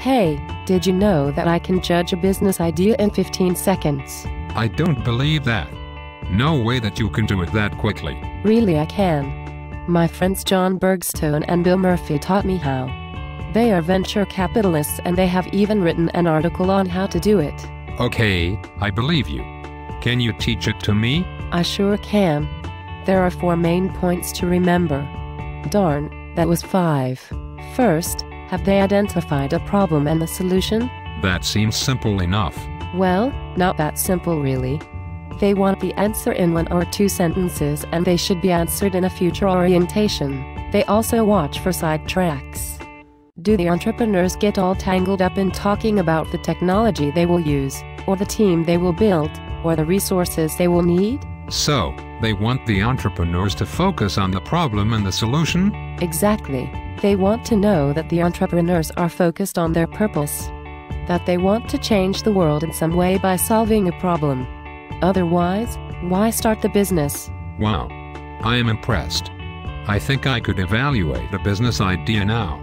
Hey, did you know that I can judge a business idea in 15 seconds? I don't believe that. No way that you can do it that quickly. Really, I can. My friends John Bergstone and Bill Murphy taught me how. They are venture capitalists and they have even written an article on how to do it. Okay, I believe you. Can you teach it to me? I sure can. There are 4 main points to remember. Darn, that was 5. First, have they identified a problem and the solution? That seems simple enough. Well, not that simple really. They want the answer in 1 or 2 sentences and they should be answered in a future orientation. They also watch for sidetracks. Do the entrepreneurs get all tangled up in talking about the technology they will use, or the team they will build, or the resources they will need? So, they want the entrepreneurs to focus on the problem and the solution? Exactly. They want to know that the entrepreneurs are focused on their purpose. That they want to change the world in some way by solving a problem. Otherwise, why start the business? Wow. I am impressed. I think I could evaluate a business idea now.